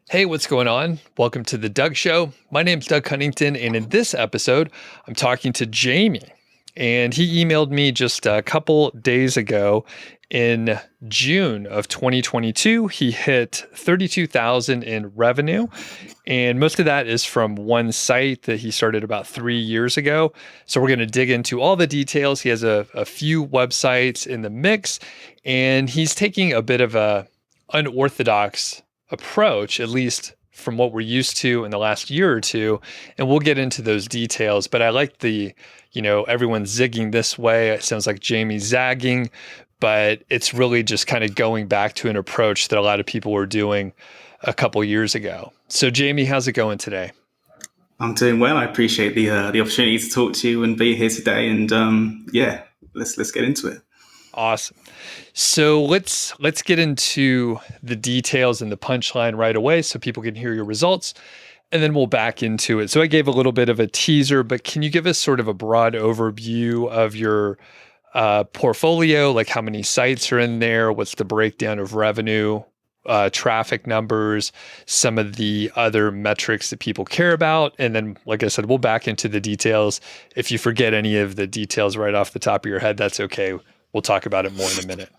Hey, what's going on? Welcome to the Doug Show. My name's Doug Cunnington, and in this episode, I'm talking to Jamie. And he emailed me just a couple days ago in June of 2022. He hit 32,000 in revenue, and most of that is from one site that he started about 3 years ago. So we're going to dig into all the details. He has a few websites in the mix, and he's taking a bit of a unorthodox approach, at least from what we're used to in the last year or two. And we'll get into those details. But I like everyone's zigging this way. It sounds like Jamie's zagging, but it's really just kind of going back to an approach that a lot of people were doing a couple years ago. So Jamie, how's it going today? I'm doing well. I appreciate the opportunity to talk to you and be here today. And let's get into it. Awesome. So let's get into the details and the punchline right away so people can hear your results, and then we'll back into it. So I gave a little bit of a teaser, but can you give us sort of a broad overview of your portfolio? Like how many sites are in there? What's the breakdown of revenue, traffic numbers, some of the other metrics that people care about? And then, like I said, we'll back into the details. If you forget any of the details right off the top of your head, that's okay. We'll talk about it more in a minute.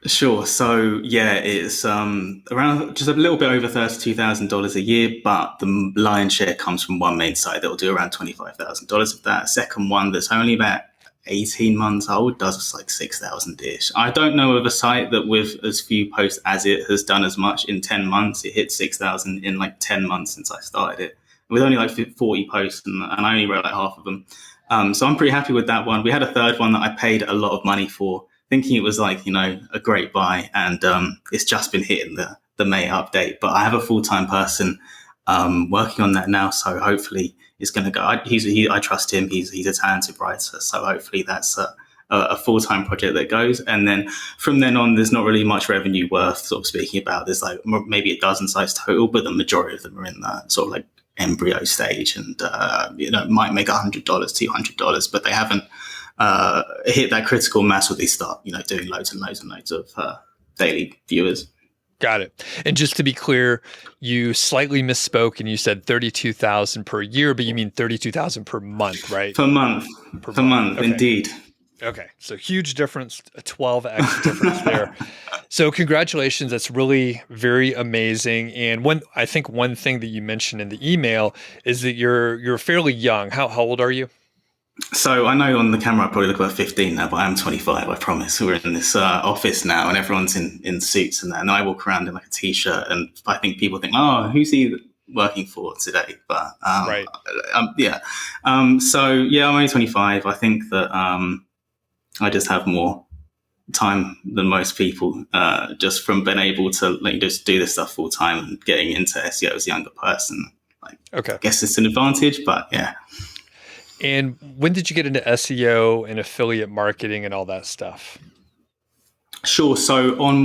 Sure. So yeah, it's around just a little bit over $32,000 a year, but the lion's share comes from one main site that will do around $25,000 of that. Second one that's only about 18 months old does like 6,000 ish. I don't know of a site that with as few posts as it has done as much in 10 months. It hit 6,000 in like 10 months since I started it, with only like 40 posts, and I only wrote like half of them. So I'm pretty happy with that one. We had a third one that I paid a lot of money for, thinking it was like, a great buy. And it's just been hitting the May update. But I have a full-time person working on that now. So hopefully it's going to go. I trust him. He's a talented writer. So hopefully that's a full-time project that goes. And then from then on, there's not really much revenue worth sort of speaking about. There's like maybe a dozen sites total, but the majority of them are in the sort of like embryo stage, and might make $100, $200, but they haven't hit that critical mass where they start doing loads and loads and loads of daily viewers. Got it. And just to be clear, you slightly misspoke and you said 32,000 per year, but you mean 32,000 per month, right? Per month. Per month, okay. Indeed. Okay. So huge difference, a 12x difference there. So congratulations. That's really very amazing. And I think one thing that you mentioned in the email is that you're fairly young. How old are you? So I know on the camera I probably look about 15 now, but I'm 25, I promise. We're in this office now and everyone's in suits and that. And I walk around in like a t-shirt, and I think people think, oh, who's he working for today? But right. Yeah. So yeah, I'm only 25. I think that I just have more time than most people, just from being able to just do this stuff full time and getting into SEO as a younger person. Okay. I guess it's an advantage, but yeah. And when did you get into SEO and affiliate marketing and all that stuff? Sure. So on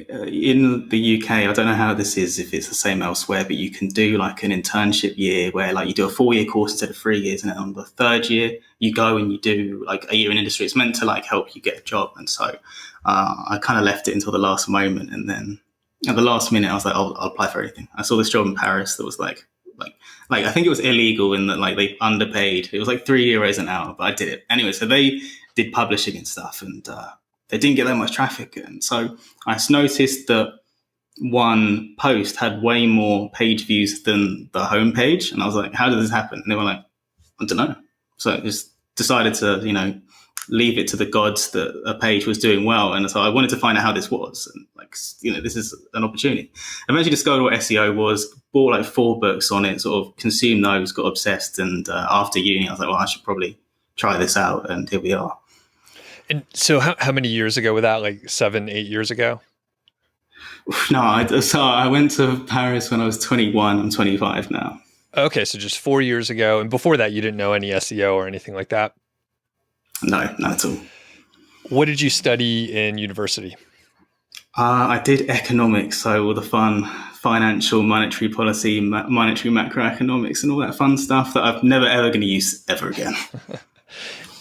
in the UK, I don't know how this is, if it's the same elsewhere, but you can do like an internship year where like you do a 4-year course instead of 3 years. And then on the third year, you go and you do like a year in industry. It's meant to like help you get a job. And so I kind of left it until the last moment. And then at the last minute, I was like, I'll apply for anything. I saw this job in Paris that was like I think it was illegal in that like they underpaid. It was like €3 an hour, but I did it anyway. So they did publishing and stuff, and they didn't get that much traffic. And so I noticed that one post had way more page views than the homepage, and I was like, "How did this happen?" And they were like, "I don't know." So I just decided to leave it to the gods that a page was doing well. And so I wanted to find out how this was. And this is an opportunity. Eventually discovered what SEO was, bought like 4 books on it, sort of consumed those, got obsessed. And after uni, I was like, well, I should probably try this out. And here we are. And so how many years ago was that? Like 7, 8 years ago? No, I went to Paris when I was 21. I'm 25 now. Okay. So just 4 years ago. And before that, you didn't know any SEO or anything like that? No, not at all. What did you study in university? I did economics, so all the fun financial, monetary policy, monetary macroeconomics, and all that fun stuff that I'm never ever going to use ever again.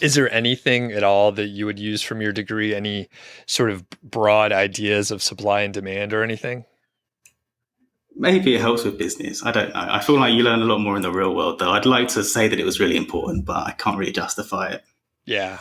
Is there anything at all that you would use from your degree? Any sort of broad ideas of supply and demand or anything? maybe it helps with business. I don't know. I feel like you learn a lot more in the real world, though. I'd like to say that it was really important, but I can't really justify it. Yeah.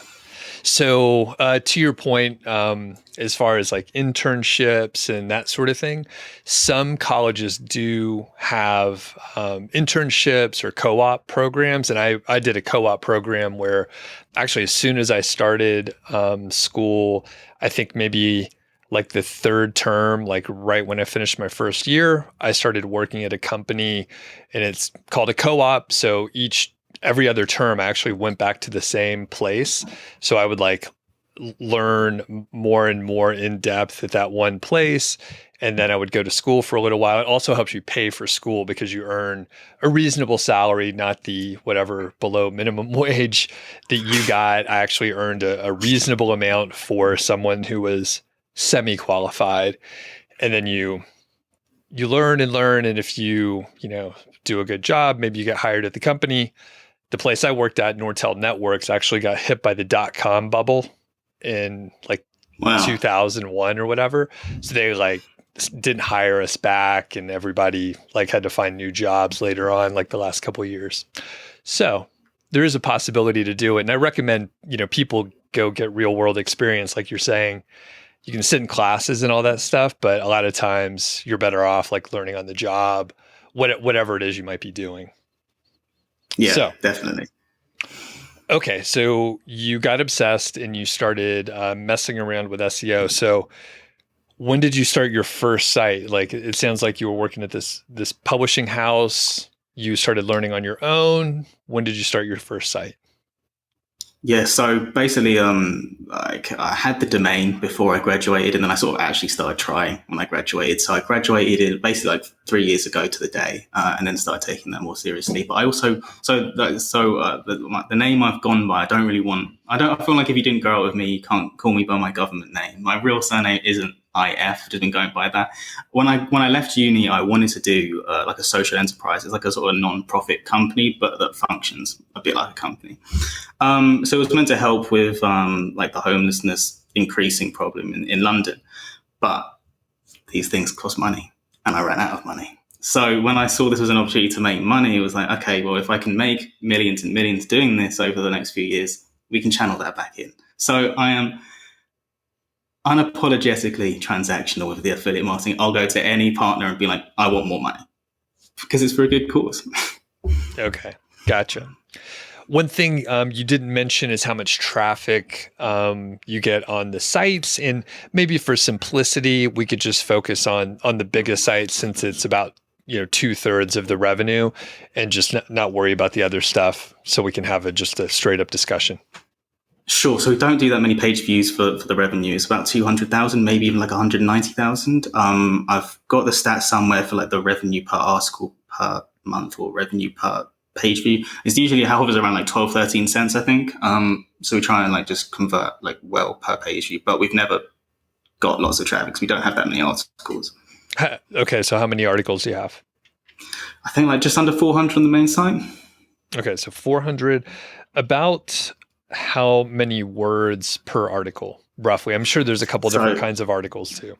So, to your point, as far as like internships and that sort of thing, some colleges do have internships or co-op programs. And I did a co-op program where actually, as soon as I started school, I think maybe like the third term, like right when I finished my first year, I started working at a company and it's called a co-op. So every other term, I actually went back to the same place. So I would like learn more and more in depth at that one place. And then I would go to school for a little while. It also helps you pay for school because you earn a reasonable salary, not the whatever below minimum wage that you got. I actually earned a reasonable amount for someone who was semi-qualified. And then you learn and learn. And if you do a good job, maybe you get hired at the company. The place I worked at, Nortel Networks, actually got hit by the .com bubble in like 2001 or whatever. So they like didn't hire us back, and everybody like had to find new jobs later on, like the last couple of years. So there is a possibility to do it. And I recommend, people go get real world experience. Like you're saying, you can sit in classes and all that stuff, but a lot of times you're better off like learning on the job, whatever it is you might be doing. Yeah, definitely. Okay, so you got obsessed and you started messing around with SEO. So when did you start your first site? Like it sounds like you were working at this publishing house. You started learning on your own. When did you start your first site? Yeah, so basically, like I had the domain before I graduated, and then I sort of actually started trying when I graduated. So I graduated basically like 3 years ago to the day, and then started taking that more seriously. But I also, the name I've gone by, I feel like if you didn't grow up with me, you can't call me by my government name. My real surname isn't IF, just been going by that. When I left uni, I wanted to do like a social enterprise. It's like a sort of non-profit company, but that functions a bit like a company. So it was meant to help with like the homelessness increasing problem in London. But these things cost money, and I ran out of money. So when I saw this was an opportunity to make money, it was like, okay, well, if I can make millions and millions doing this over the next few years, we can channel that back in. So I am unapologetically transactional with the affiliate marketing. I'll go to any partner and be like, I want more money because it's for a good cause. Okay, gotcha. One thing you didn't mention is how much traffic you get on the sites. And maybe for simplicity, we could just focus on the biggest sites since it's about 2/3 of the revenue, and just not worry about the other stuff so we can have just a straight up discussion. Sure. So we don't do that many page views for the revenue. It's about 200,000, maybe even like 190,000. I've got the stats somewhere for like the revenue per article per month or revenue per page view. It's usually hovers around like 12, 13 cents, I think. So we try and like just convert like well per page view, but we've never got lots of traffic because we don't have that many articles. Okay. So how many articles do you have? I think like just under 400 on the main site. Okay. So 400. About how many words per article, roughly? I'm sure there's a couple different kinds of articles too.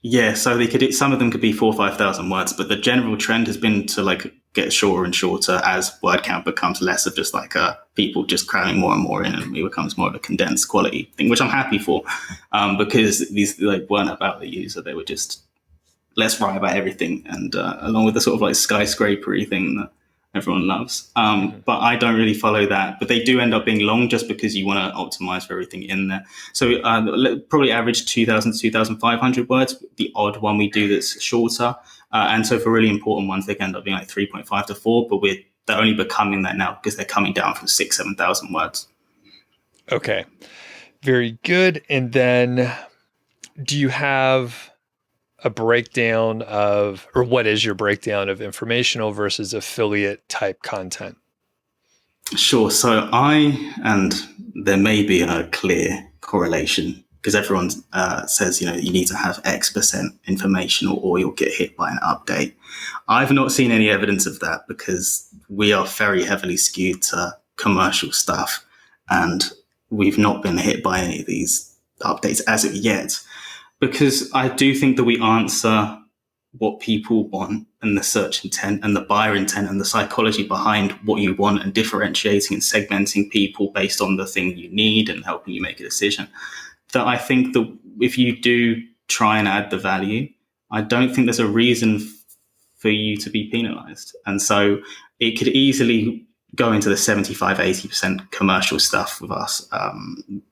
Yeah, so some of them could be 4,000 or 5,000 words, but the general trend has been to like get shorter and shorter as word count becomes less of just like people just cramming more and more in, and it becomes more of a condensed quality thing, which I'm happy for, because these like weren't about the user; they were just let's write about everything, and along with the sort of like skyscrapery thing that everyone loves. But I don't really follow that. But they do end up being long just because you want to optimize for everything in there. So probably average 2,000 to 2,500 words. The odd one we do that's shorter. And so for really important ones, they can end up being like 3.5 to 4. But they're only becoming that now because they're coming down from 6,000, 7,000 words. Okay. Very good. And then do you have a breakdown of, or what is your breakdown of informational versus affiliate type content? Sure. So and there may be a clear correlation because everyone says, you need to have X% informational or you'll get hit by an update. I've not seen any evidence of that because we are very heavily skewed to commercial stuff and we've not been hit by any of these updates as of yet. Because I do think that we answer what people want and the search intent and the buyer intent and the psychology behind what you want, and differentiating and segmenting people based on the thing you need and helping you make a decision, that I think that if you do try and add the value, I don't think there's a reason for you to be penalized. And so it could easily go into the 75, 80% commercial stuff with us,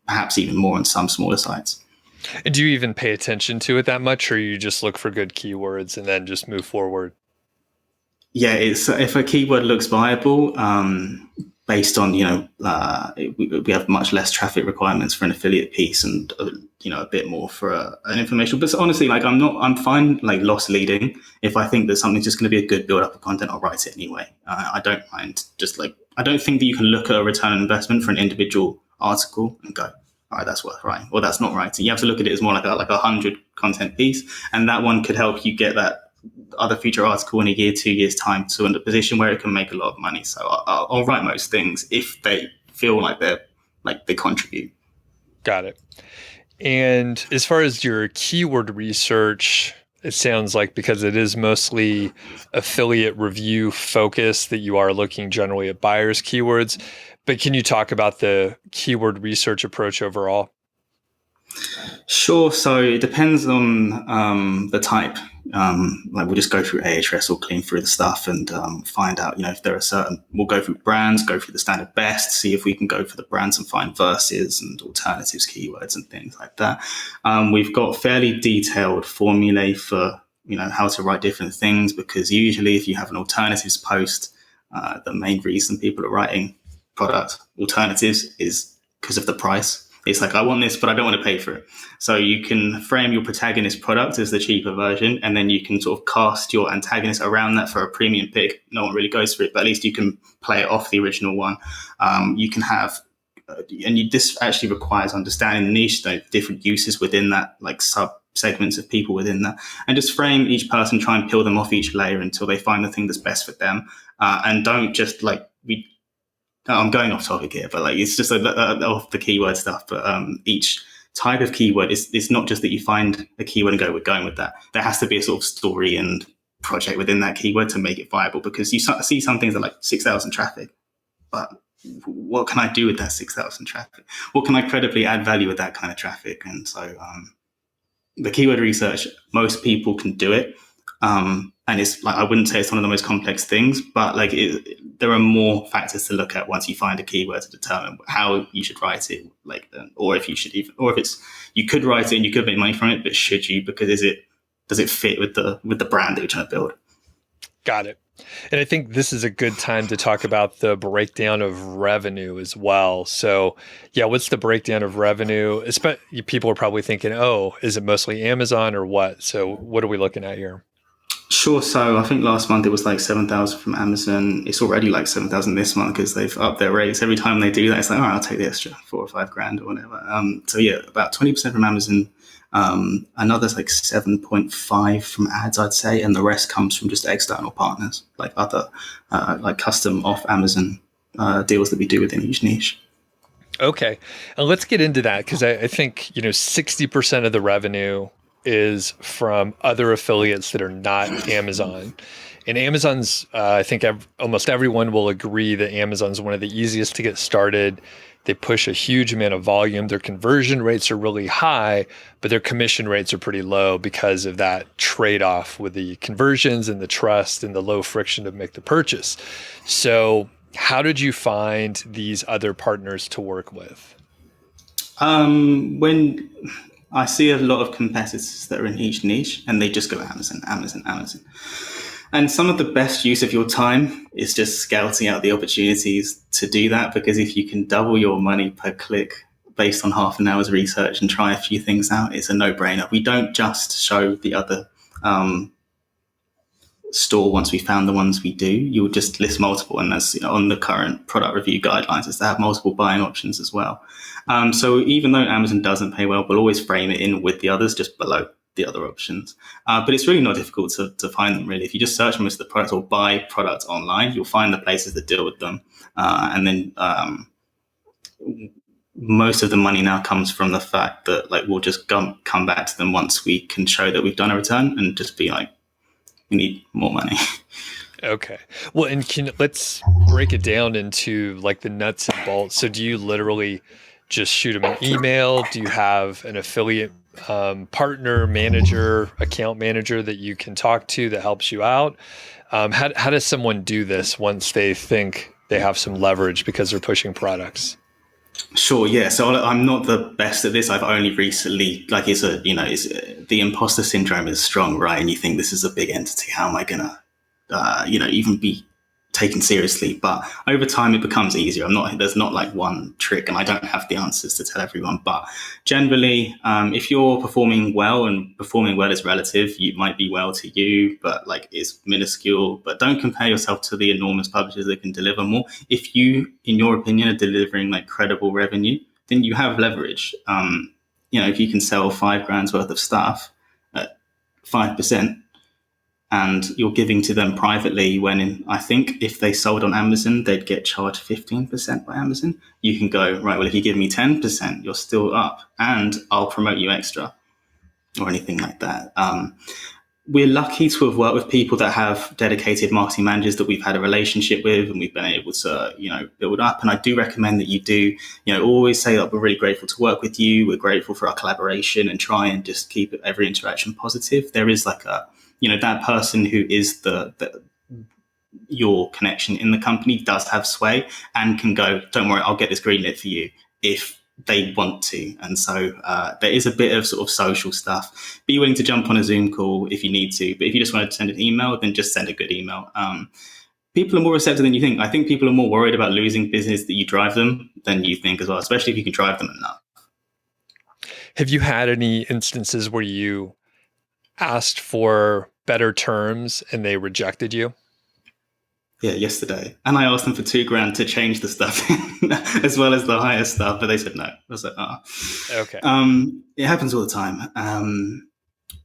perhaps even more on some smaller sites. And do you even pay attention to it that much, or you just look for good keywords and then just move forward? Yeah, it's if a keyword looks viable, based on, we have much less traffic requirements for an affiliate piece, and a bit more for an informational. But honestly, I'm fine loss leading. If I think that something's just going to be a good build up of content, I'll write it anyway. I don't mind. I don't think that you can look at a return on investment for an individual article and go, all right, that's worth writing, or that's not writing. You have to look at it as more like a 100 content piece, and that one could help you get that other feature article in a year, 2 years time, to in a position where it can make a lot of money. So I'll write most things if they feel like they contribute. Got it. And as far as your keyword research, it sounds like, because it is mostly affiliate review focused, that you are looking generally at buyers' keywords. But can you talk about the keyword research approach overall? Sure. So it depends on the type. We'll just go through Ahrefs or clean through the stuff and find out, if there are certain, we'll go through brands, go through the standard best, see if we can go for the brands and find verses and alternatives keywords and things like that. We've got fairly detailed formulae for, how to write different things, because usually if you have an alternatives post, the main reason people are writing product alternatives is because of the price. It's like, I want this, but I don't want to pay for it. So you can frame your protagonist product as the cheaper version, and then you can sort of cast your antagonist around that for a premium pick. No one really goes for it, but at least you can play it off the original one. You can have, this actually requires understanding the niche, different uses within that, sub segments of people within that, and just frame each person, try and peel them off each layer until they find the thing that's best for them. And don't just I'm going off topic here, but it's just off the keyword stuff. But each type of keyword it's not just that you find a keyword and go, we're going with that. There has to be a sort of story and project within that keyword to make it viable, because you see some things that 6,000 traffic, but what can I do with that 6,000 traffic? What can I credibly add value with that kind of traffic? And so the keyword research, most people can do it. And it's I wouldn't say it's one of the most complex things, but there are more factors to look at once you find a keyword to determine how you should write it, or if you should even, or if you could write it and you could make money from it, but should you? Because does it fit with the brand that you're trying to build? Got it. And I think this is a good time to talk about the breakdown of revenue as well. So yeah, what's the breakdown of revenue? People are probably thinking, oh, is it mostly Amazon or what? So what are we looking at here? Sure. So I think last month it was 7,000 from Amazon. It's already 7,000 this month because they've upped their rates. Every time they do that, it's all right, I'll take the extra 4 or 5 grand or whatever. So yeah, about 20% from Amazon. Another 7.5 from ads, I'd say. And the rest comes from just external partners, other custom off Amazon deals that we do within each niche. Okay. And let's get into that, because I think, 60% of the revenue is from other affiliates that are not Amazon. And Amazon's, I think almost everyone will agree that Amazon's one of the easiest to get started. They push a huge amount of volume. Their conversion rates are really high, but their commission rates are pretty low because of that trade-off with the conversions and the trust and the low friction to make the purchase. So how did you find these other partners to work with? When I see a lot of competitors that are in each niche and they just go Amazon. And some of the best use of your time is just scouting out the opportunities to do that, because if you can double your money per click based on half an hour's research and try a few things out, it's a no-brainer. We don't just show the other store once we found the ones we do. You'll just list multiple, and that's on the current product review guidelines is to have multiple buying options as well. So even though Amazon doesn't pay well, we'll always frame it in with the others just below the other options. But it's really not difficult to find them, really. If you just search most of the products or buy products online, you'll find the places that deal with them. And then most of the money now comes from the fact that we'll just come back to them once we can show that we've done a return, and just be We need more money. Okay. Well, and let's break it down into like the nuts and bolts. So do you literally just shoot them an email? Do you have an affiliate partner, manager, account manager that you can talk to that helps you out? How does someone do this once they think they have some leverage because they're pushing products? Sure, yeah. So I'm not the best at this. I've only recently, like, the imposter syndrome is strong, right? And you think this is a big entity. How am I gonna, even be taken seriously? But over time, it becomes easier. There's not like one trick, and I don't have the answers to tell everyone. But generally, if you're performing well, and performing well is relative, it might be well to you, but like it's minuscule. But don't compare yourself to the enormous publishers that can deliver more. If you, in your opinion, are delivering like credible revenue, then you have leverage. If you can sell $5,000 worth of stuff at 5%, and you're giving to them privately, I think if they sold on Amazon, they'd get charged 15% by Amazon. You can go, right, well, if you give me 10%, you're still up, and I'll promote you extra, or anything like that. We're lucky to have worked with people that have dedicated marketing managers that we've had a relationship with, and we've been able to, build up. And I do recommend that you do, always say that we're really grateful to work with you. We're grateful for our collaboration, and try and just keep every interaction positive. There is like that person who is your connection in the company does have sway and can go, don't worry, I'll get this greenlit for you if they want to. And so there is a bit of sort of social stuff. Be willing to jump on a Zoom call if you need to, but if you just want to send an email, then just send a good email. People are more receptive than you think. I think people are more worried about losing business that you drive them than you think as well, especially if you can drive them enough. Have you had any instances where you asked for better terms and they rejected you? Yeah, yesterday. And I asked them for $2,000 to change the stuff as well as the higher stuff, but they said no. I was like, Okay. It happens all the time.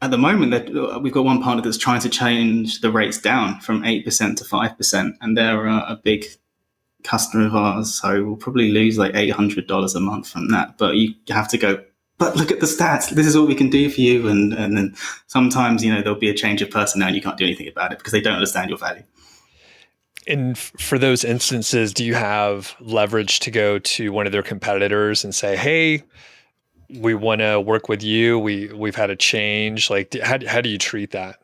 At the moment, we've got one partner that's trying to change the rates down from 8% to 5%, and they're a big customer of ours, so we'll probably lose like $800 a month from that. But you have to go, but look at the stats. This is what we can do for you. And then sometimes, there'll be a change of personnel and you can't do anything about it because they don't understand your value. And for those instances, do you have leverage to go to one of their competitors and say, hey, we want to work with you. We've had a change. Like, how do you treat that?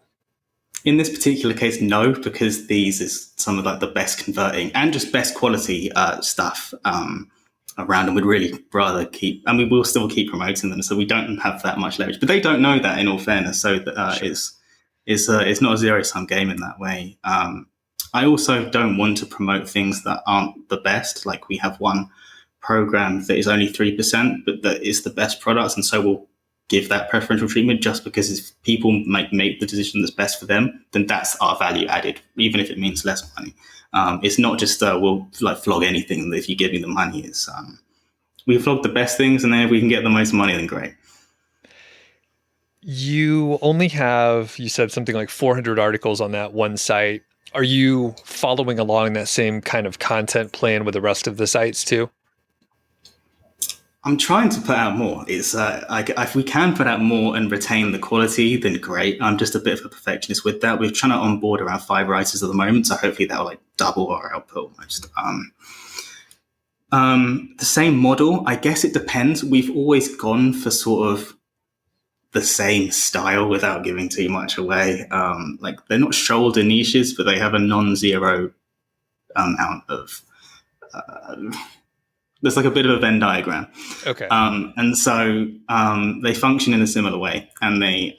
In this particular case, no, because these is some of like the best converting and just best quality stuff around, and we'd really rather keep, and we will still keep promoting them. So we don't have that much leverage, but they don't know that, in all fairness. So sure. It's not a zero-sum game in that way. I also don't want to promote things that aren't the best. Like, we have one program that is only 3%, but that is the best products. And so we'll give that preferential treatment just because if people make the decision that's best for them, then that's our value added, even if it means less money. It's not just we'll like flog anything if you give me the money. It's we flog the best things, and then if we can get the most money, then great. You only have, you said something like 400 articles on that one site. Are you following along that same kind of content plan with the rest of the sites too? I'm trying to put out more. It's if we can put out more and retain the quality, then great. I'm just a bit of a perfectionist with that. We're trying to onboard around 5 writers at the moment, so hopefully that will like double our output almost. The same model, I guess it depends. We've always gone for sort of the same style without giving too much away. Like, they're not shoulder niches, but they have a non-zero amount of. There's like a bit of a Venn diagram. Okay. And so they function in a similar way, and they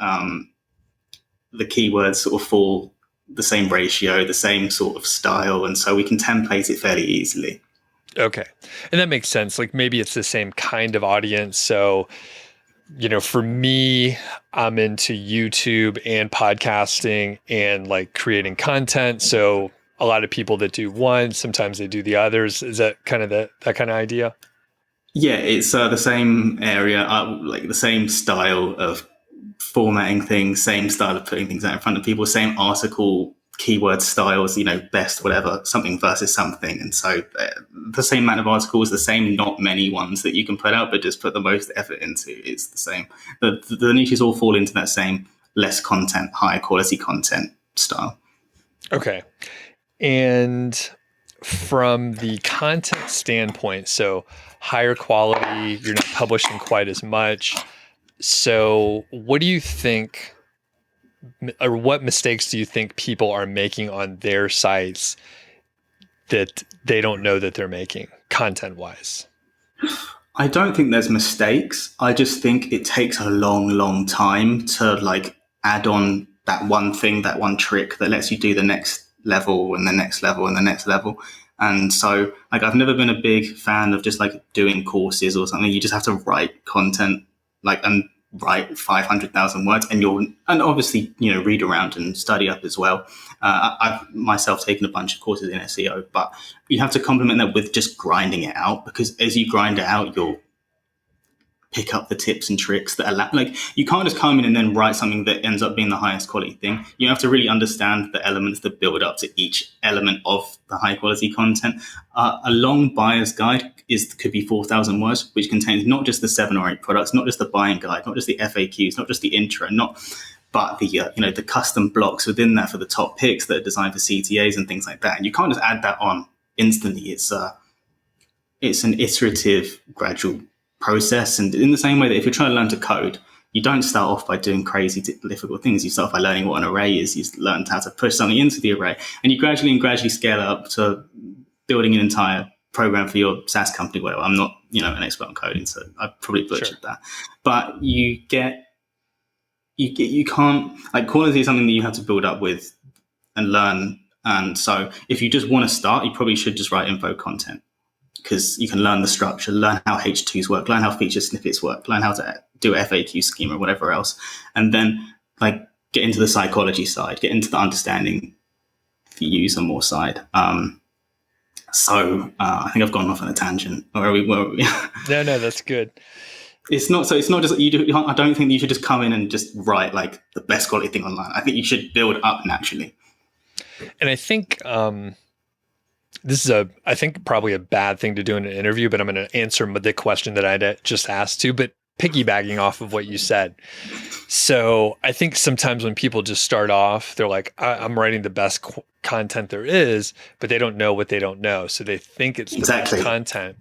the keywords sort of fall the same ratio, the same sort of style, and so we can template it fairly easily. Okay. And that makes sense. Like, maybe it's the same kind of audience. So, for me, I'm into YouTube and podcasting and like creating content. So a lot of people that do one, sometimes they do the others. Is that kind of that kind of idea? Yeah, it's the same area, like the same style of formatting things, same style of putting things out in front of people, same article keyword styles, best whatever, something versus something. And so the same amount of articles, the same not many ones that you can put out, but just put the most effort into. It's the same. The niches all fall into that same less content, higher quality content style. Okay. And from the content standpoint, so higher quality, you're not publishing quite as much. So what do you think, or what mistakes do you think people are making on their sites that they don't know that they're making content wise? I don't think there's mistakes. I just think it takes a long, long time to like add on that one thing, that one trick that lets you do the next level and the next level and the next level. And so like I've never been a big fan of just like doing courses or something. You just have to write content like and write 500,000 words and obviously, read around and study up as well. I've myself taken a bunch of courses in SEO, but you have to complement that with just grinding it out, because as you grind it out, you'll pick up the tips and tricks that allow, like, you can't just come in and then write something that ends up being the highest quality thing. You have to really understand the elements that build up to each element of the high quality content. A long buyer's guide could be 4,000 words, which contains not just the 7 or 8 products, not just the buying guide, not just the FAQs, not just the intro, but the the custom blocks within that for the top picks that are designed for CTAs and things like that. And you can't just add that on instantly. It's an iterative, gradual process. And in the same way that if you're trying to learn to code, you don't start off by doing crazy difficult things. You start off by learning what an array is. You learn how to push something into the array, and you gradually scale it up to building an entire program for your SaaS company. Well, I'm not, an expert on coding, so I probably butchered that. But you can't, like, quality is something that you have to build up with and learn. And so if you just want to start, you probably should just write info content, because you can learn the structure, learn how H2s work, learn how feature snippets work, learn how to do FAQ schema or whatever else. And then like get into the psychology side, get into the understanding the user more side. So I think I've gone off on a tangent. Where are we? No, that's good. It's not just I don't think you should just come in and just write like the best quality thing online. I think you should build up naturally. And I think this is I think probably a bad thing to do in an interview, but I'm going to answer the question that I just asked to, but piggybacking off of what you said. So I think sometimes when people just start off, they're like, I'm writing the best content there is, but they don't know what they don't know. So they think it's the best content,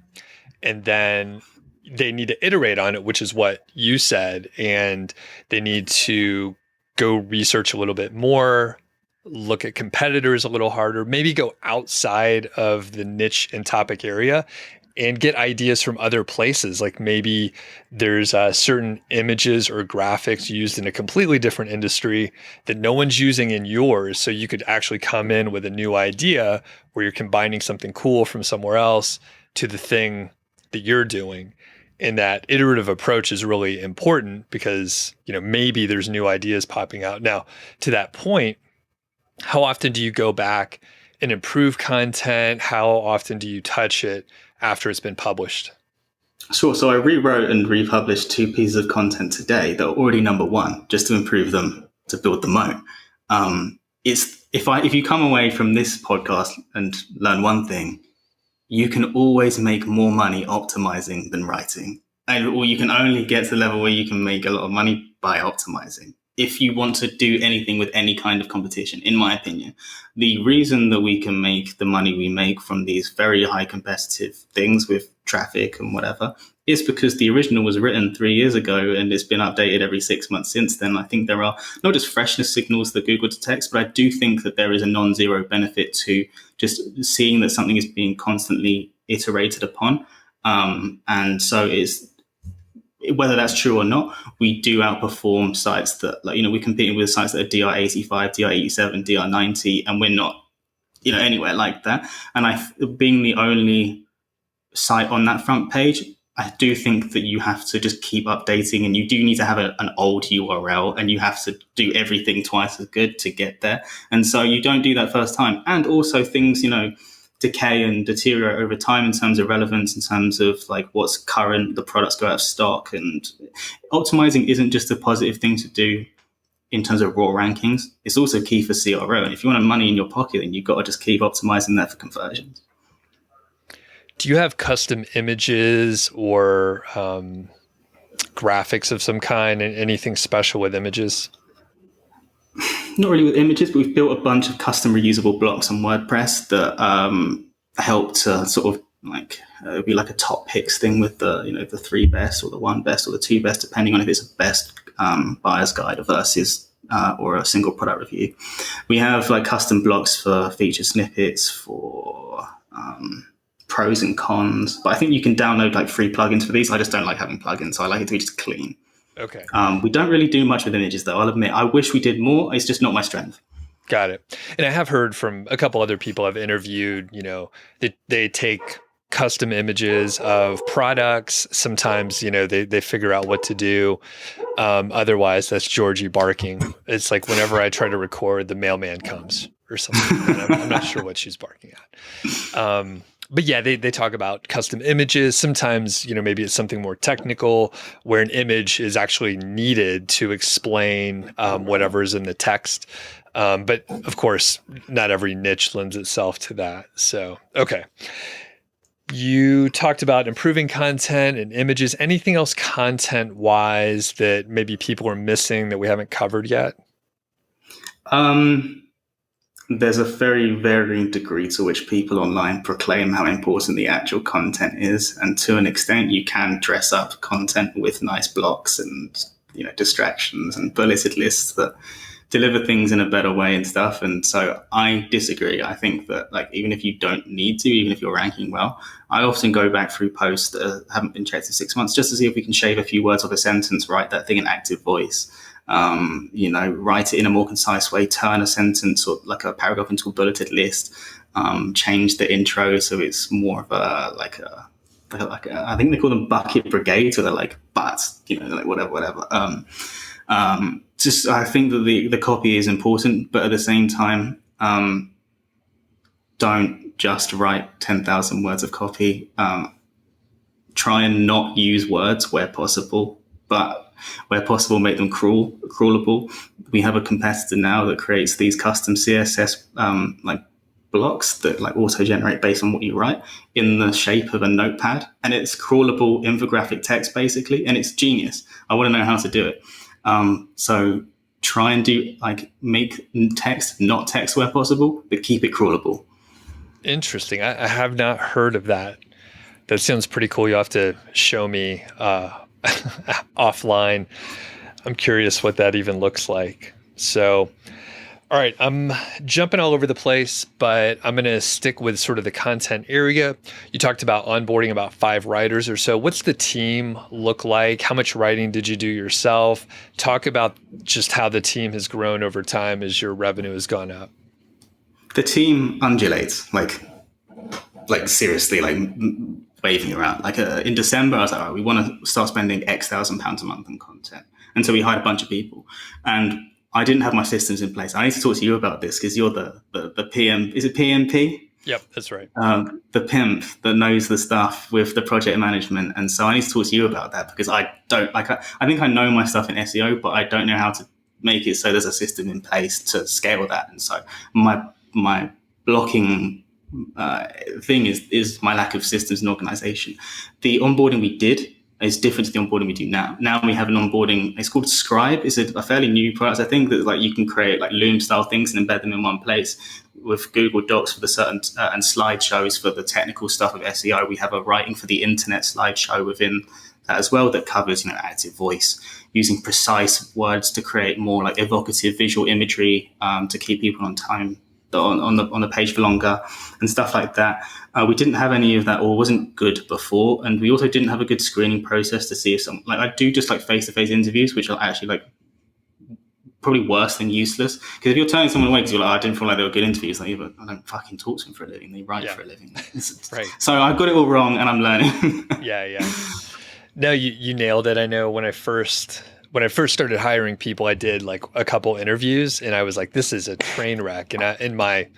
and then they need to iterate on it, which is what you said. And they need to go research a little bit more, look at competitors a little harder, maybe go outside of the niche and topic area and get ideas from other places. Like maybe there's certain images or graphics used in a completely different industry that no one's using in yours. So you could actually come in with a new idea where you're combining something cool from somewhere else to the thing that you're doing. And that iterative approach is really important because, maybe there's new ideas popping out. Now, to that point, how often do you go back and improve content? How often do you touch it after it's been published? Sure. So I rewrote and republished 2 pieces of content today that are already number 1, just to improve them, to build the moat. If you come away from this podcast and learn one thing, you can always make more money optimizing than writing. Or you can only get to the level where you can make a lot of money by optimizing. If you want to do anything with any kind of competition, in my opinion, the reason that we can make the money we make from these very high competitive things with traffic and whatever is because the original was written 3 years ago and it's been updated every 6 months since then. I think there are not just freshness signals that Google detects, but I do think that there is a non-zero benefit to just seeing that something is being constantly iterated upon. And so whether that's true or not, we do outperform sites that, we're competing with sites that are DR85, DR87, DR90, and we're not, anywhere like that. And being the only site on that front page, I do think that you have to just keep updating, and you do need to have an old URL, and you have to do everything twice as good to get there. And so you don't do that first time. And also things, decay and deteriorate over time in terms of relevance, in terms of like what's current, the products go out of stock, and optimizing isn't just a positive thing to do in terms of raw rankings. It's also key for CRO. And if you want money in your pocket, then you've got to just keep optimizing that for conversions. Do you have custom images or graphics of some kind, and anything special with images? not really with images, but we've built a bunch of custom reusable blocks on WordPress that help to sort of like be like a top picks thing with the 3 best or the 1 best or the 2 best, depending on if it's a best buyer's guide versus or a single product review. We have like custom blocks for feature snippets, for pros and cons, but I think you can download like free plugins for these. I just don't like having plugins, so I like it to be just clean. Okay. We don't really do much with images, though. I'll admit, I wish we did more. It's just not my strength. Got it. And I have heard from a couple other people I've interviewed, they take custom images of products. Sometimes, they figure out what to do. Otherwise, that's Georgie barking. It's like whenever I try to record, the mailman comes or something. I'm not sure what she's barking at. But yeah, they talk about custom images. Sometimes, maybe it's something more technical where an image is actually needed to explain whatever's in the text. But of course, not every niche lends itself to that. So, okay. You talked about improving content and images. Anything else content-wise that maybe people are missing that we haven't covered yet? There's a very varying degree to which people online proclaim how important the actual content is. And to an extent, you can dress up content with nice blocks and, distractions and bulleted lists that deliver things in a better way and stuff. And so I disagree. I think that like, even if you don't need to, even if you're ranking well, I often go back through posts that haven't been checked in 6 months just to see if we can shave a few words off a sentence, write that thing in active voice. Write it in a more concise way, turn a sentence or like a paragraph into a bulleted list, change the intro so it's more of I think they call them bucket brigades, where they're like, but, like whatever. I think that the copy is important, but at the same time, don't just write 10,000 words of copy. Try and not use words where possible, but where possible, make them crawlable. We have a competitor now that creates these custom CSS blocks that like auto-generate based on what you write in the shape of a notepad, and it's crawlable infographic text basically, and it's genius. I want to know how to do it. So try and make text not text where possible, but keep it crawlable. Interesting. I have not heard of that. That sounds pretty cool. You'll have to show me offline. I'm curious what that even looks like. So, all right, I'm jumping all over the place, but I'm going to stick with sort of the content area. You talked about onboarding about 5 writers or so. What's the team look like? How much writing did you do yourself? Talk about just how the team has grown over time as your revenue has gone up. The team undulates, like seriously, like waving around. Like in December, I was like, all right, we want to start spending X thousand pounds a month on content. And so we hired a bunch of people. And I didn't have my systems in place. I need to talk to you about this because you're the PM. Is it PMP? Yep, that's right. The pimp that knows the stuff with the project management. And so I need to talk to you about that because I don't like. I think I know my stuff in SEO, but I don't know how to make it so there's a system in place to scale that. And so my blocking thing is my lack of systems and organization. The onboarding we did is different to the onboarding we do now. Now we have an onboarding, it's called Scribe. It's a fairly new product. I think that like you can create like Loom style things and embed them in one place with Google Docs for the certain and slideshows for the technical stuff of SEO. We have a writing for the internet slideshow within that as well that covers, active voice, using precise words to create more like evocative visual imagery to keep people on time on the page for longer and stuff like that. We didn't have any of that, or wasn't good before, and we also didn't have a good screening process to see if I do just like face-to-face interviews, which are actually like probably worse than useless. Because if you're turning someone away because you're like, I didn't feel like they were good interviews, like, but I don't fucking talk to them for a living. They write for a living. Right. So I got it all wrong, and I'm learning. Yeah. No, you nailed it. I know when I first started hiring people, I did like a couple interviews and I was like, this is a train wreck. And in my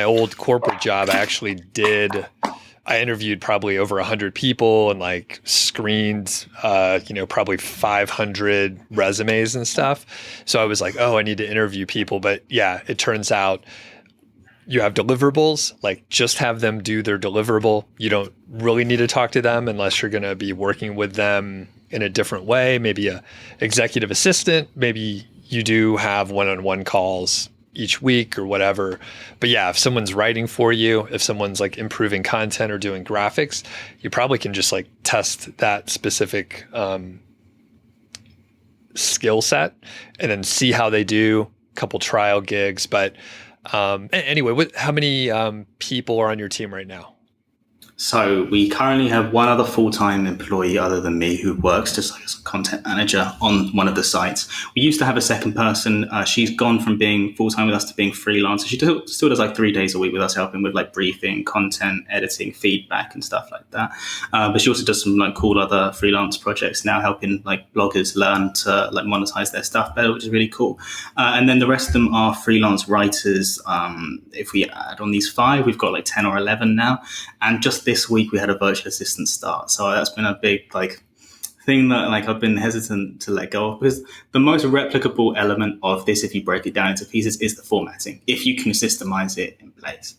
old corporate job, I interviewed probably over 100 people and like screened, probably 500 resumes and stuff. So I was like, oh, I need to interview people. But yeah, it turns out you have deliverables, like just have them do their deliverable. You don't really need to talk to them unless you're going to be working with them in a different way, maybe a executive assistant, maybe, you do have one-on-one calls each week or whatever. But yeah, if someone's writing for you, if someone's like improving content or doing graphics, you probably can just like test that specific skill set and then see how they do, couple trial gigs. But anyway, how many people are on your team right now? So we currently have one other full-time employee other than me who works just like as a content manager on one of the sites. We used to have a second person. She's gone from being full-time with us to being freelance. She still does like 3 days a week with us, helping with like briefing, content, editing, feedback and stuff like that. But she also does some like cool other freelance projects now, helping like bloggers learn to like monetize their stuff better, which is really cool. And then the rest of them are freelance writers. If we add on these 5, we've got like 10 or 11 now. And just this week we had a virtual assistant start, so that's been a big like thing that like I've been hesitant to let go of, because the most replicable element of this, if you break it down into pieces, is the formatting, if you can systemize it in place.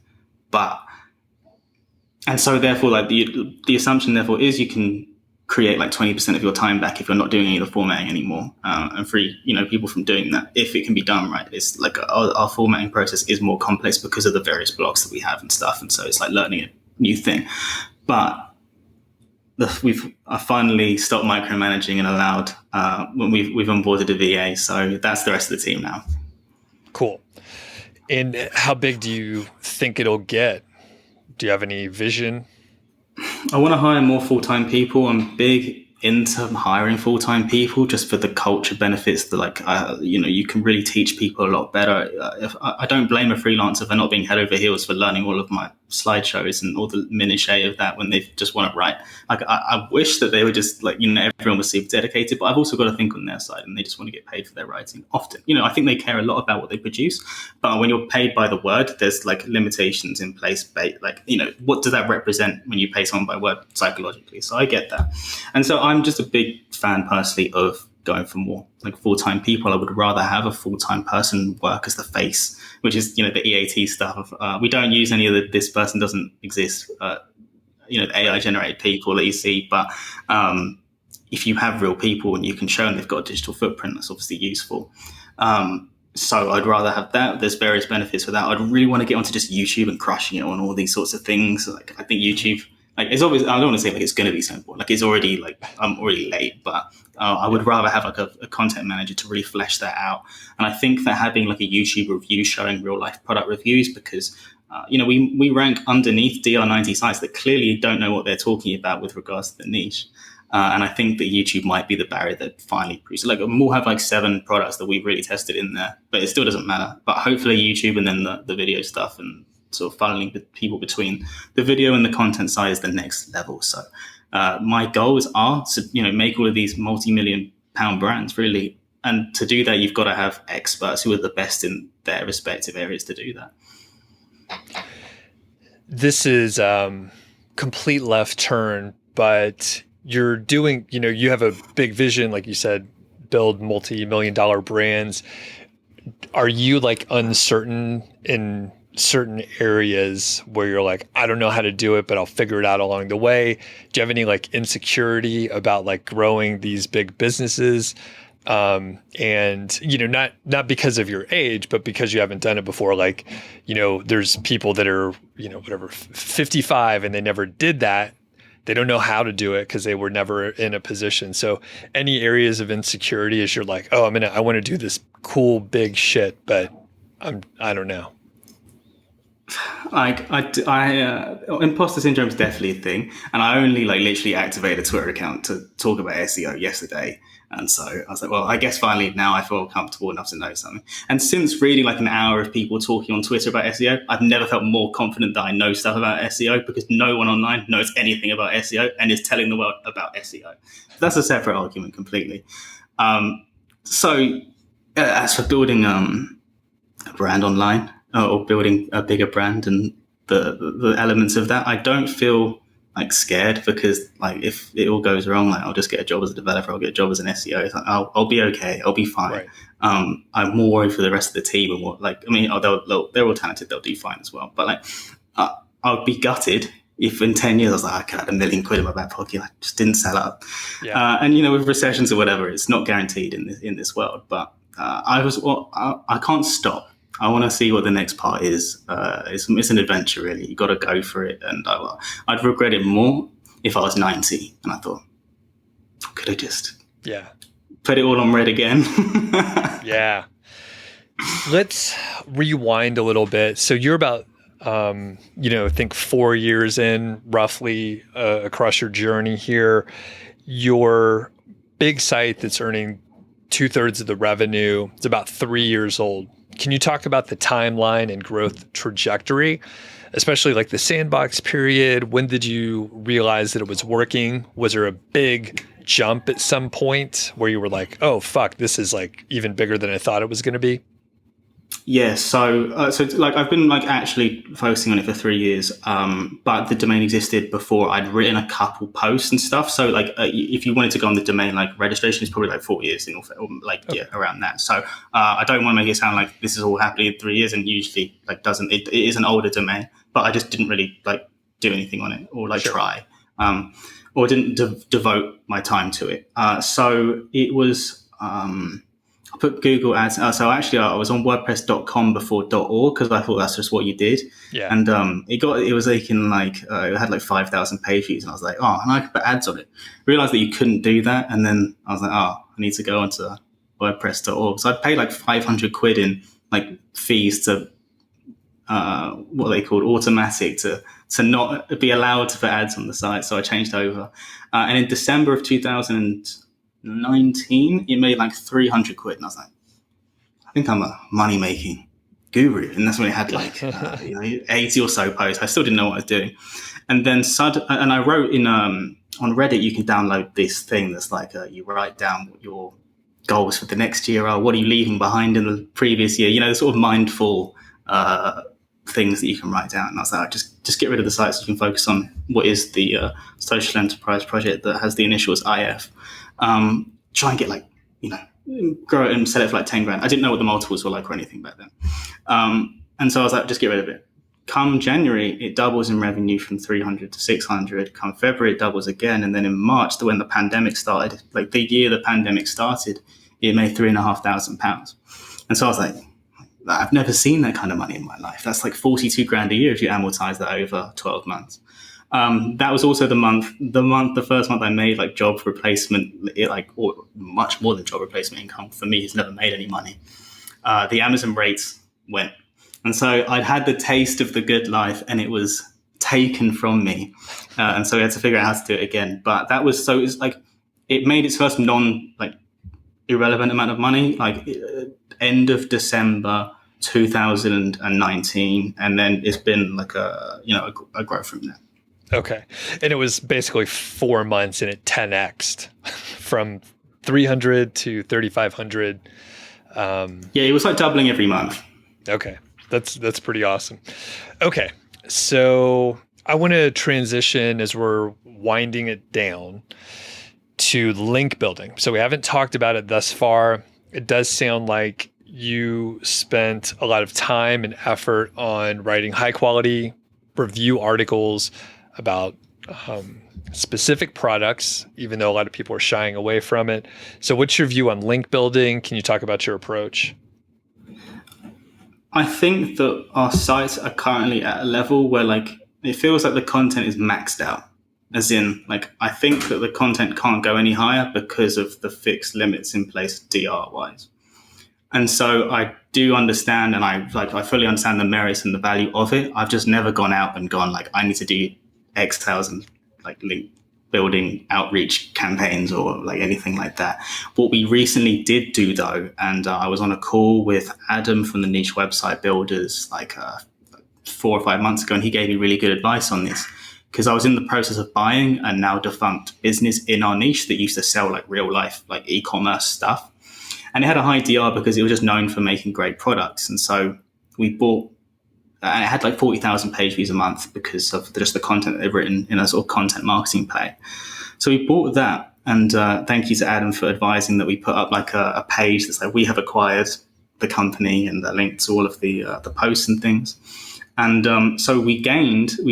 And so therefore like the assumption therefore is you can create like 20% of your time back if you're not doing any of the formatting anymore, and free people from doing that if it can be done right. It's like our formatting process is more complex because of the various blocks that we have and stuff, and so it's like learning it new thing. But I finally stopped micromanaging and allowed when we've onboarded a VA, so that's the rest of the team now. Cool. And how big do you think it'll get? Do you have any vision? I want to hire more full-time people. I'm big into hiring full-time people just for the culture benefits that like you can really teach people a lot better. I don't blame a freelancer for not being head over heels for learning all of my slideshows and all the minutiae of that when they just want to write. Like I wish that they were just like everyone was super dedicated, but I've also got to think on their side, and they just want to get paid for their writing. Often I think they care a lot about what they produce, but when you're paid by the word, there's like limitations in place. Like what does that represent when you pay someone by word psychologically? So I get that, and so I'm just a big fan personally of going for more like full-time people. I would rather have a full-time person work as the face, which is the EAT stuff. We don't use any of this person doesn't exist. The AI generated people that you see, but if you have real people and you can show them they've got a digital footprint, that's obviously useful. So I'd rather have that. There's various benefits for that. I'd really want to get onto just YouTube and crushing it on all these sorts of things. Like I think YouTube, like it's always, I don't want to say like it's going to be simple. Like it's already like I'm already late, but I would rather have like a content manager to really flesh that out. And I think that having like a YouTube review showing real life product reviews, because we rank underneath DR90 sites that clearly don't know what they're talking about with regards to the niche. And I think that YouTube might be the barrier that finally proves it. Like we'll have like 7 products that we've really tested in there, but it still doesn't matter. But hopefully YouTube and then the video stuff and sort of funneling people between the video and the content side is the next level. So my goals are to make all of these multi-million pound brands really. And to do that, you've got to have experts who are the best in their respective areas to do that. This is complete left turn, but you're doing, you have a big vision, like you said, build multi-million-dollar brands. Are you like uncertain in certain areas where you're like, I don't know how to do it, but I'll figure it out along the way? Do you have any like insecurity about like growing these big businesses? And not because of your age, but because you haven't done it before. Like, there's people that are, 55 and they never did that. They don't know how to do it because they were never in a position. So any areas of insecurity as you're like, oh, I want to do this cool, big shit, but I don't know. Imposter syndrome is definitely a thing. And I only like literally activated a Twitter account to talk about SEO yesterday. And so I was like, well, I guess finally now I feel comfortable enough to know something. And since reading like an hour of people talking on Twitter about SEO, I've never felt more confident that I know stuff about SEO, because no one online knows anything about SEO and is telling the world about SEO. That's a separate argument completely. So as for building a brand online or building a bigger brand and the elements of that, I don't feel like scared, because like if it all goes wrong, like I'll just get a job as a developer, I'll get a job as an SEO. It's like, I'll be okay, I'll be fine. Right. I'm more worried for the rest of the team and what, like, they're all talented, they'll do fine as well. But like, I'll be gutted if in 10 years I was like, I could have £1 million in my back pocket, I just didn't sell up. Yeah. And with recessions or whatever, it's not guaranteed in this world. But I can't stop. I want to see what the next part is. It's an adventure, really. You got to go for it. And I'd regret it more if I was 90. And I thought, could I just put it all on red again? Yeah. Let's rewind a little bit. So you're about, I think 4 years in roughly across your journey here. Your big site that's earning 2/3 of the revenue, it's about 3 years old. Can you talk about the timeline and growth trajectory, especially like the sandbox period? When did you realize that it was working? Was there a big jump at some point where you were like, oh, fuck, this is like even bigger than I thought it was going to be? Yeah, so like I've been like actually focusing on it for 3 years, but the domain existed before. I'd written a couple posts and stuff. So like if you wanted to go on the domain, like registration is probably like 4 years or like around that. So I don't want to make it sound like this is all happening in 3 years, and usually like doesn't. It is an older domain, but I just didn't really like do anything on it or like try, or didn't devote my time to it. So it was. I put Google ads. So actually, I was on WordPress.com before .org because I thought that's just what you did. Yeah. And it was making like it had like 5,000 page views, and I was like, oh, and I could put ads on it. Realized that you couldn't do that, and then I was like, oh, I need to go onto WordPress.org. So I'd pay like 500 quid in like fees to what they called automatic to not be allowed to put ads on the site. So I changed over, and in December of 2019, it made like 300 quid, and I was like, I think I'm a money making guru. And that's when it had like 80 or so posts. I still didn't know what I was doing. And then and I wrote in on Reddit, you can download this thing that's like you write down what your goals for the next year are, what are you leaving behind in the previous year, the sort of mindful things that you can write down. And I was like, just get rid of the site so you can focus on what is the social enterprise project that has the initials IF. Try and get like, grow it and sell it for like 10 grand. I didn't know what the multiples were like or anything back then. And so I was like, just get rid of it. Come January, it doubles in revenue from 300 to 600. Come February, it doubles again. And then in March, when the pandemic started, like the year the pandemic started, it made £3,500. And so I was like, I've never seen that kind of money in my life. That's like 42 grand a year if you amortize that over 12 months. That was also the first month I made like job replacement, or much more than job replacement income. For me, it's never made any money. The Amazon rates went. And so I'd had the taste of the good life and it was taken from me. And so we had to figure out how to do it again. But it's like, it made its first irrelevant amount of money, like end of December 2019. And then it's been like a growth from there. Okay. And it was basically 4 months and it 10x'd from 300 to 3,500. Yeah, it was like doubling every month. Okay. That's pretty awesome. Okay. So I want to transition as we're winding it down to link building. So we haven't talked about it thus far. It does sound like you spent a lot of time and effort on writing high quality review articles about specific products, even though a lot of people are shying away from it. So what's your view on link building? Can you talk about your approach? I think that our sites are currently at a level where it feels like the content is maxed out. As in, I think that the content can't go any higher because of the fixed limits in place DR wise. And so I do understand, and I fully understand the merits and the value of it. I've just never gone out and gone I need to do X thousand link building outreach campaigns or anything like that. What we recently did do though, and I was on a call with Adam from the Niche Website Builders 4 or 5 months ago, and he gave me really good advice on this because I was in the process of buying a now defunct business in our niche that used to sell real life e-commerce stuff, and it had a high DR because it was just known for making great products. And so we bought. And it had 40,000 page views a month because of just the content they've written in a sort of content marketing play. So we bought that, and thank you to Adam for advising that we put up a page that's we have acquired the company and the link to all of the posts and things. And so we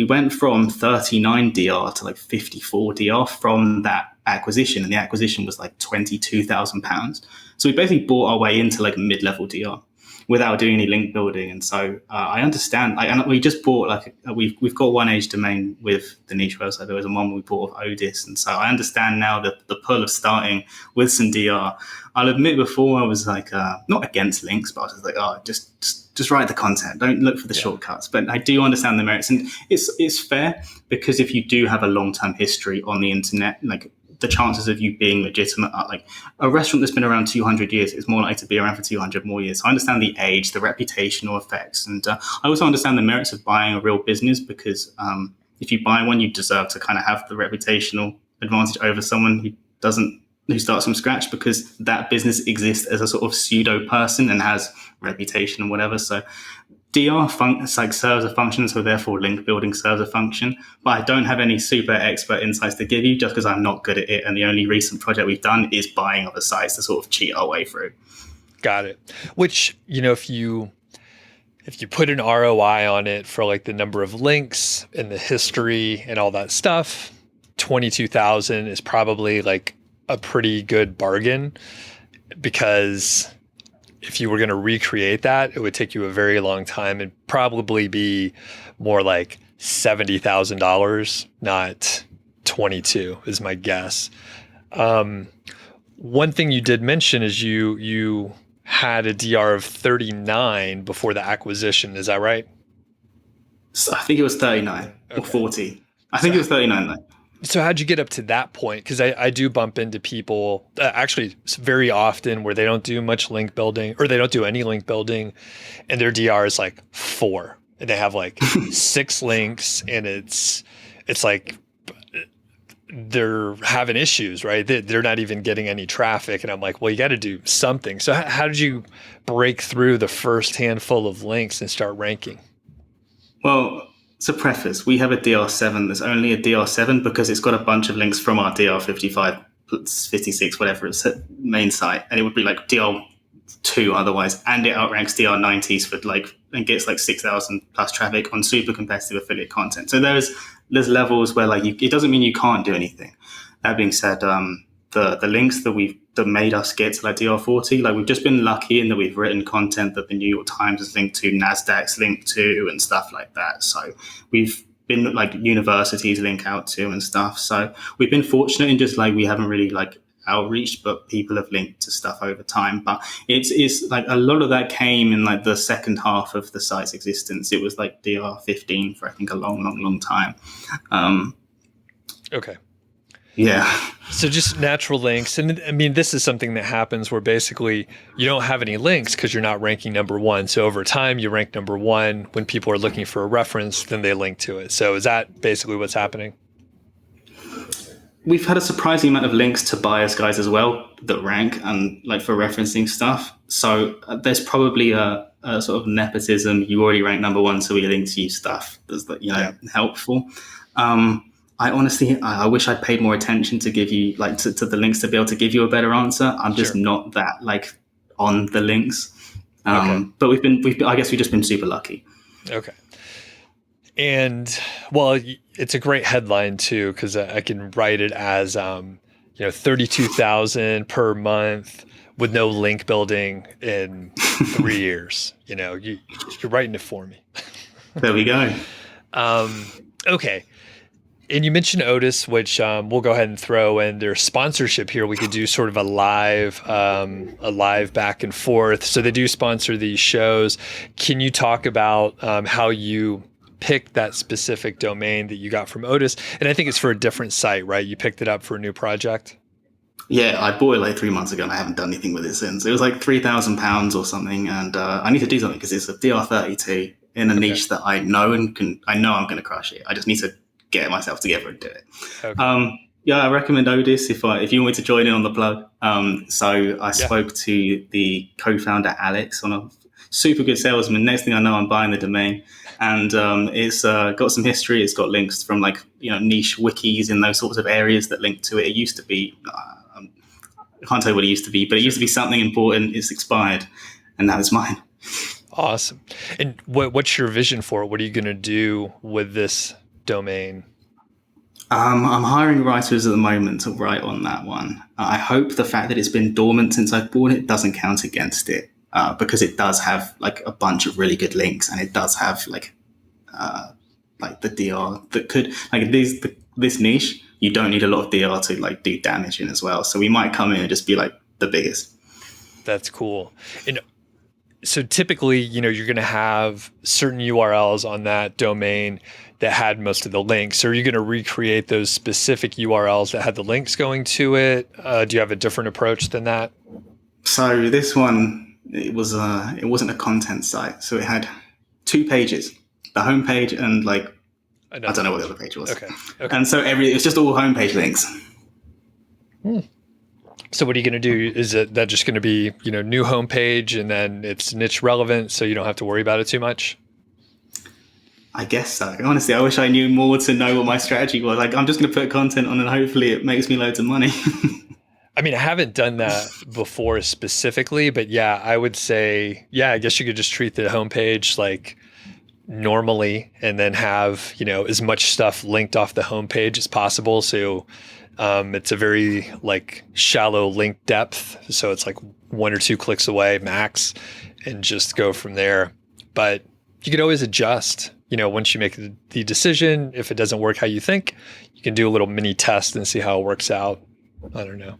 went from 39 DR to like 54 DR from that acquisition. And the acquisition was like £22,000. So we basically bought our way into like mid-level DR without doing any link building. And so I understand. And we just bought we've got one age domain with the niche website. There was one we bought of ODYS. And so I understand now the pull of starting with some DR. I'll admit before I was like, not against links, but I was just like, oh, just write the content. Don't look for the shortcuts. But I do understand the merits. And it's fair because if you do have a long-term history on the internet, like the chances of you being legitimate are like a restaurant that's been around 200 years is more likely to be around for 200 more years. So I understand the age, the reputational effects. And I also understand the merits of buying a real business because if you buy one, you deserve to kind of have the reputational advantage over someone who starts from scratch because that business exists as a sort of pseudo person and has reputation and whatever. So DR serves a function, so therefore link building serves a function. But I don't have any super expert insights to give you just because I'm not good at it. And the only recent project we've done is buying other sites to sort of cheat our way through. Got it. Which, if you put an ROI on it for like the number of links and the history and all that stuff, 22,000 is probably like a pretty good bargain because if you were going to recreate that, it would take you a very long time and probably be more like $70,000, not 22 is my guess. One thing you did mention is you had a DR of 39 before the acquisition. Is that right? So I think it was 39 or 40. I think it was 39 though. So how'd you get up to that point? Because I do bump into people actually very often where they don't do much link building or they don't do any link building and their DR is like 4 and they have like 6 links and it's like they're having issues, right? They're not even getting any traffic. And I'm like, well, you got to do something. So how did you break through the first handful of links and start ranking? Well, to preface, we have a DR7 that's only a DR7 because it's got a bunch of links from our DR55, 56, whatever it's main site. And it would be like DR2 otherwise. And it outranks DR90s for and gets like 6,000 plus traffic on super competitive affiliate content. So there's levels where it doesn't mean you can't do anything. That being said, the links that made us get to like DR40, we've just been lucky in that we've written content that the New York Times has linked to, NASDAQ's linked to, and stuff like that. So we've been universities link out to and stuff. So we've been fortunate in just we haven't really outreached, but people have linked to stuff over time. But it's a lot of that came in the second half of the site's existence. It was DR15 for I think a long time. Okay. Yeah. So just natural links. And I mean, this is something that happens where basically you don't have any links because you're not ranking number 1. So over time you rank number 1. When people are looking for a reference, then they link to it. So is that basically what's happening? We've had a surprising amount of links to buyers guys as well that rank and for referencing stuff. So there's probably a sort of nepotism. You already rank number 1, so we link to you stuff that's helpful. I honestly, I wish I'd paid more attention to give you to the links to be able to give you a better answer. I'm just not that on the links. But I guess we've just been super lucky. Okay. And well, it's a great headline too, because I can write it as, 32,000 per month with no link building in 3 years. You're writing it for me. There we go. Okay. And you mentioned ODYS, which we'll go ahead and throw in their sponsorship here. We could do sort of a live back and forth. So they do sponsor these shows. Can you talk about how you picked that specific domain that you got from ODYS? And I think it's for a different site, right? You picked it up for a new project? Yeah, I bought it 3 months ago and I haven't done anything with it since. It was £3,000 or something. And I need to do something because it's a DR32 in a niche that I know I know I'm going to crush it. I just need to get myself together and do it. Okay. I recommend ODYS if you want me to join in on the plug. So I spoke to the co-founder Alex, on a super good salesman. Next thing I know, I'm buying the domain, and it's got some history. It's got links from niche wikis in those sorts of areas that link to it. It used to be I can't tell you what it used to be, but it used to be something important. It's expired, and that was mine. Awesome. And what's your vision for it? What are you going to do with this domain? I'm hiring writers at the moment to write on that one. I hope the fact that it's been dormant since I bought it doesn't count against it, because it does have like a bunch of really good links, and it does have like the DR that could like this niche. You don't need a lot of DR to like do damage in as well. So we might come in and just be like the biggest. That's cool. And so typically, you're going to have certain URLs on that domain that had most of the links. So are you going to recreate those specific URLs that had the links going to it? Do you have a different approach than that? So this one, it wasn't a content site. So it had 2 pages, the homepage and like, I don't know what the other page was. Okay. And so it's just all homepage links. So what are you going to do? Is that just going to be, new homepage and then it's niche relevant so you don't have to worry about it too much? I guess so. Honestly, I wish I knew more to know what my strategy was. Like, I'm just going to put content on and hopefully it makes me loads of money. I mean, I haven't done that before specifically, but yeah, I would say, I guess you could just treat the homepage like normally and then have, as much stuff linked off the homepage as possible. So it's a very like shallow link depth. So it's like 1 or 2 clicks away max and just go from there. But you could always adjust, once you make the decision. If it doesn't work how you think, you can do a little mini test and see how it works out. I don't know.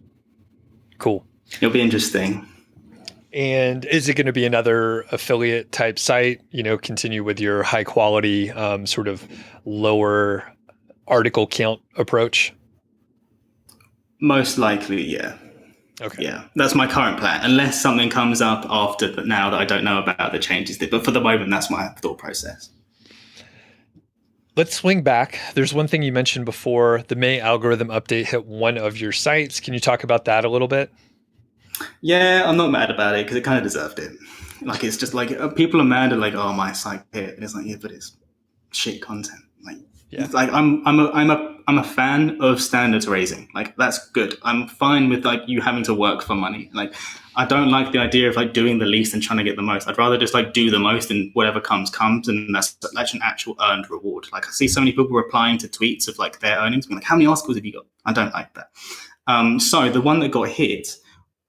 Cool. It'll be interesting. And is it going to be another affiliate type site, continue with your high quality, sort of lower article count approach? Most likely, yeah. Okay. Yeah, that's my current plan. Unless something comes up after that now that I don't know about the changes. But for the moment, that's my thought process. Let's swing back. There's one thing you mentioned before. The May algorithm update hit one of your sites. Can you talk about that a little bit? Yeah, I'm not mad about it because it kind of deserved it. Like, it's just like people are mad at like, oh, my site hit. And it's like, yeah, but it's shit content. Like, it's like I'm a fan of standards raising. Like, that's good. I'm fine with like you having to work for money. Like, I don't like the idea of like doing the least and trying to get the most. I'd rather just like do the most and whatever comes, and that's an actual earned reward. Like, I see so many people replying to tweets of like their earnings, being like, how many articles have you got? I don't like that. So the one that got hit,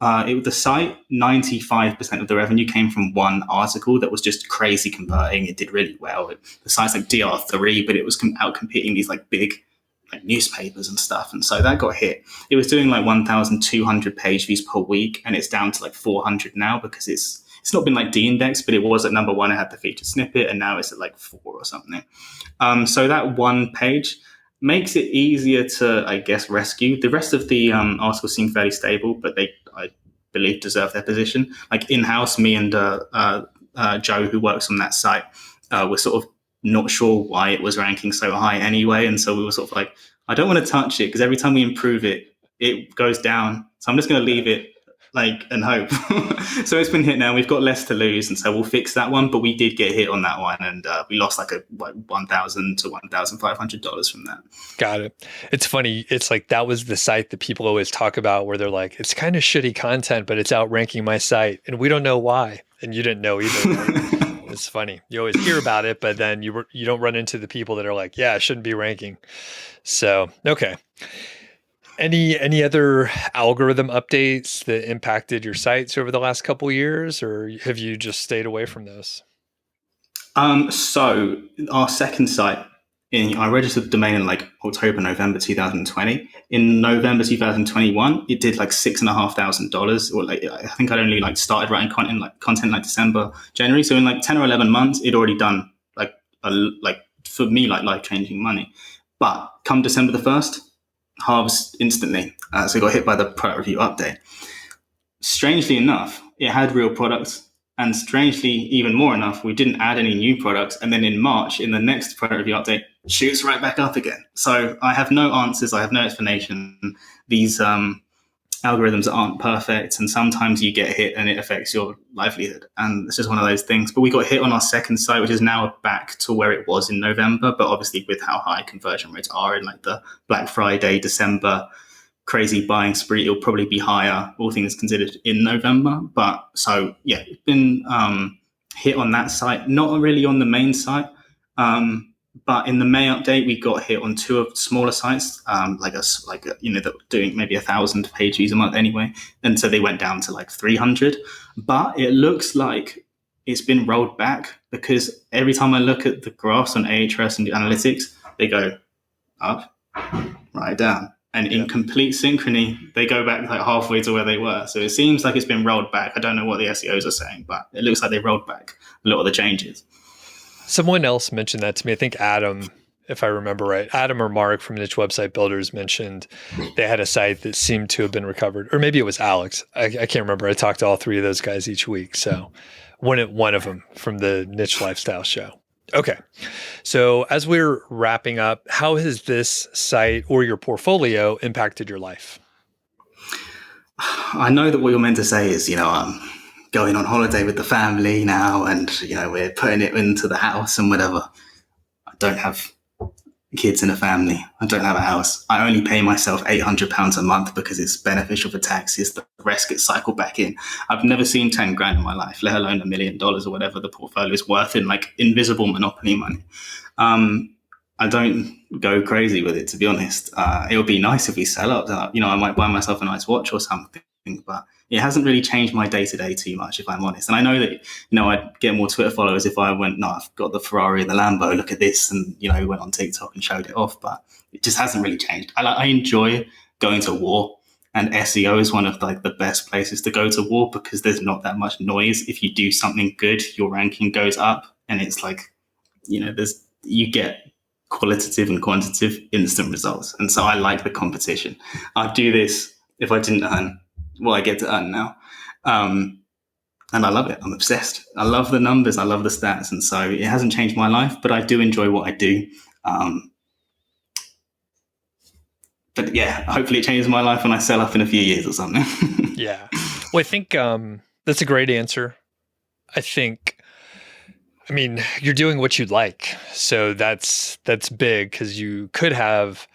the site, 95% of the revenue came from one article that was just crazy converting. It did really well. The site's like DR3, but it was out competing these like big like newspapers and stuff. And so that got hit. It was doing like 1,200 page views per week, and it's down to like 400 now because it's not been like de-indexed, but it was at number 1. It had the featured snippet, and now it's at like 4 or something. So that one page makes it easier to, I guess, rescue. The rest of the articles seem fairly stable, but they, I believe, deserve their position. Like in-house, me and Joe, who works on that site, were sort of not sure why it was ranking so high anyway. And so we were sort of like, I don't want to touch it because every time we improve it, it goes down. So I'm just going to leave it like and hope. So it's been hit now. We've got less to lose. And so we'll fix that one. But we did get hit on that one. And we lost like $1,000 to $1,500 from that. Got it. It's funny. It's like that was the site that people always talk about where they're like, it's kind of shitty content, but it's outranking my site. And we don't know why. And you didn't know either. Right? It's funny. You always hear about it, but then you don't run into the people that are like, yeah, it shouldn't be ranking. So, okay. Any other algorithm updates that impacted your sites over the last couple of years, or have you just stayed away from those? So our second site, I registered the domain in like October, November 2020. In November 2021, it did like $6,500, or like I think I'd only like started writing content like December, January. So in like 10 or 11 months, it'd already done like for me like life-changing money. But come December the 1st, halves instantly. So it got hit by the product review update. Strangely enough, it had real products. And strangely, even more enough, we didn't add any new products. And then in March, in the next product review update, shoots right back up again. So I have no answers. I have no explanation. These algorithms aren't perfect. And sometimes you get hit and it affects your livelihood. And it's just one of those things. But we got hit on our second site, which is now back to where it was in November. But obviously with how high conversion rates are in like the Black Friday, December crazy buying spree, it'll probably be higher, all things considered, in November. But so yeah, it's been hit on that site, not really on the main site. But in the May update, we got hit on two of smaller sites, that were doing maybe 1,000 page views a month anyway, and so they went down to like 300. But it looks like it's been rolled back, because every time I look at the graphs on Ahrefs and analytics, they go up, right down, and in complete synchrony, they go back like halfway to where they were. So it seems like it's been rolled back. I don't know what the SEOs are saying, but it looks like they rolled back a lot of the changes. Someone else mentioned that to me. I think Adam, if I remember right, Adam or Mark from Niche Website Builders mentioned they had a site that seemed to have been recovered, or maybe it was Alex. I can't remember. I talk to all three of those guys each week. So one of them from the Niche Lifestyle Show. Okay. So as we're wrapping up, how has this site or your portfolio impacted your life? I know that what you're meant to say is, I'm going on holiday with the family now, and we're putting it into the house and whatever. I don't have kids in a family. I don't have a house. I only pay myself £800 a month because it's beneficial for taxes. The rest gets cycled back in. I've never seen 10 grand in my life, let alone $1 million or whatever the portfolio is worth in like invisible monopoly money. I don't go crazy with it, to be honest. It would be nice if we sell up. I might buy myself a nice watch or something, but it hasn't really changed my day-to-day too much, if I'm honest. And I know that, I'd get more Twitter followers if I went, no, I've got the Ferrari and the Lambo, look at this, and, went on TikTok and showed it off, but it just hasn't really changed. I enjoy going to war, and SEO is one of like the best places to go to war, because there's not that much noise. If you do something good, your ranking goes up, and it's like, you get qualitative and quantitative instant results. And so I like the competition. I'd do this if I didn't earn what I get to earn now. And I love it. I'm obsessed. I love the numbers. I love the stats. And so it hasn't changed my life, but I do enjoy what I do. But yeah, hopefully it changes my life when I sell up in a few years or something. Yeah. Well, I think that's a great answer. I mean, you're doing what you like. So that's big, because you could have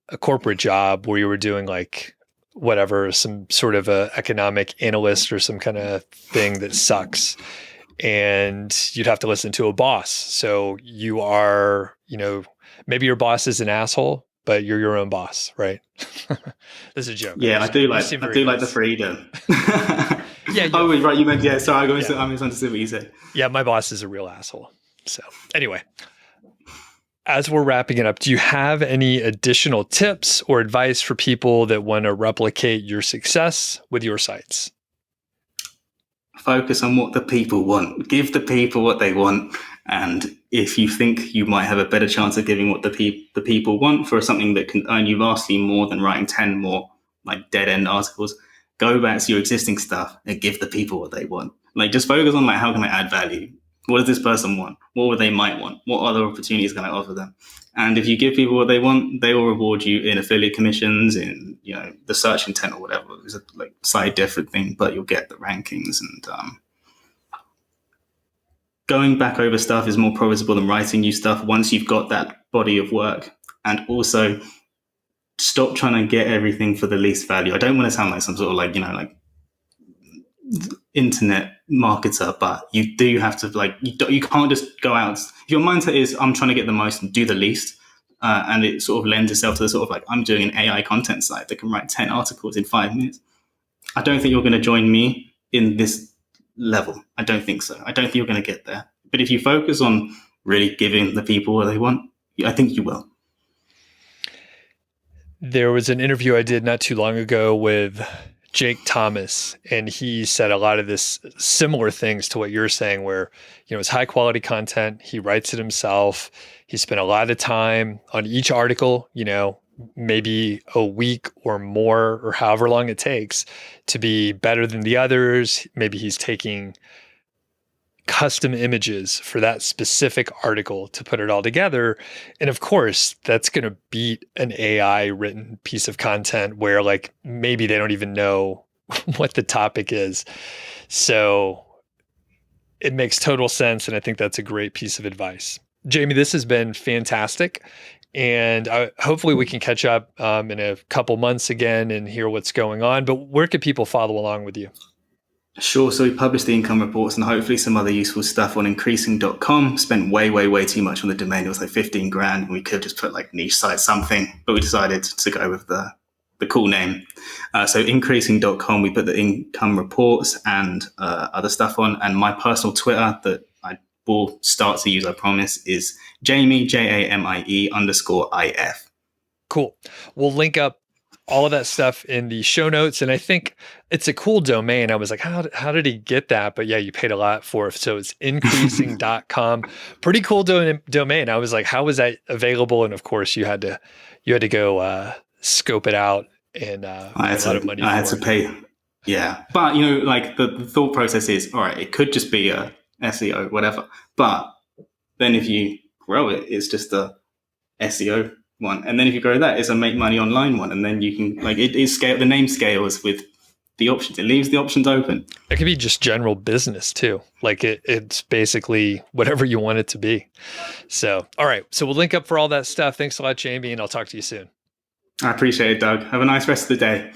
a corporate job where you were doing like whatever, some sort of a economic analyst or some kind of thing that sucks, and you'd have to listen to a boss. So you are, maybe your boss is an asshole, but you're your own boss, right? This is a joke. Yeah, I do like the freedom. Yeah. Oh, right. You meant, yeah. Sorry, I misunderstood what you said. Yeah, my boss is a real asshole. So anyway, as we're wrapping it up, do you have any additional tips or advice for people that want to replicate your success with your sites? Focus on what the people want. Give the people what they want. And if you think you might have a better chance of giving what the people want for something that can earn you vastly more than writing 10 more like dead end articles, go back to your existing stuff and give the people what they want. Like, just focus on like, how can I add value? What does this person want? What would they might want? What other opportunities can I offer them? And if you give people what they want, they will reward you in affiliate commissions, in the search intent or whatever. It's a like slightly different thing, but you'll get the rankings. And going back over stuff is more profitable than writing new stuff once you've got that body of work. And also, stop trying to get everything for the least value. I don't want to sound like some sort of like internet marketer, but you do have to you can't just go out. If your mindset is I'm trying to get the most and do the least, and it sort of lends itself to the sort of like I'm doing an AI content site that can write 10 articles in 5 minutes. I don't think you're going to join me in this level. I don't think so. I don't think you're going to get there. But if you focus on really giving the people what they want, I think you will. There was an interview I did not too long ago with Jake Thomas, and he said a lot of this similar things to what you're saying, where, it's high quality content. He writes it himself. He spent a lot of time on each article, maybe a week or more, or however long it takes to be better than the others. Maybe he's taking custom images for that specific article to put it all together. And of course, that's going to beat an AI written piece of content where like maybe they don't even know what the topic is. So it makes total sense. And I think that's a great piece of advice. Jamie, this has been fantastic. And hopefully we can catch up in a couple months again and hear what's going on. But where can people follow along with you? Sure. So we published the income reports and hopefully some other useful stuff on increasing.com. Spent way too much on the domain. It was like 15 grand. And we could have just put like niche site something, but we decided to go with the cool name. So increasing.com, we put the income reports and other stuff on. And my personal Twitter that I will start to use, I promise, is Jamie, JAMIE_IF. Cool. We'll link up all of that stuff in the show notes. And I think it's a cool domain. I was like, how did he get that? But yeah, you paid a lot for it. So it's increasing.com. Pretty cool domain. I was like, how was that available? And of course you had to go scope it out and I pay a lot of money. I had to pay. Yeah. But like the thought process is, all right, it could just be a SEO, whatever. But then if you grow it, it's just a SEO one, and then if you grow that, it's a make money online one, and then you can the name scales with the options. It leaves the options open. It could be just general business too. Like it's basically whatever you want it to be. So, all right. So we'll link up for all that stuff. Thanks a lot, Jamie, and I'll talk to you soon. I appreciate it, Doug. Have a nice rest of the day.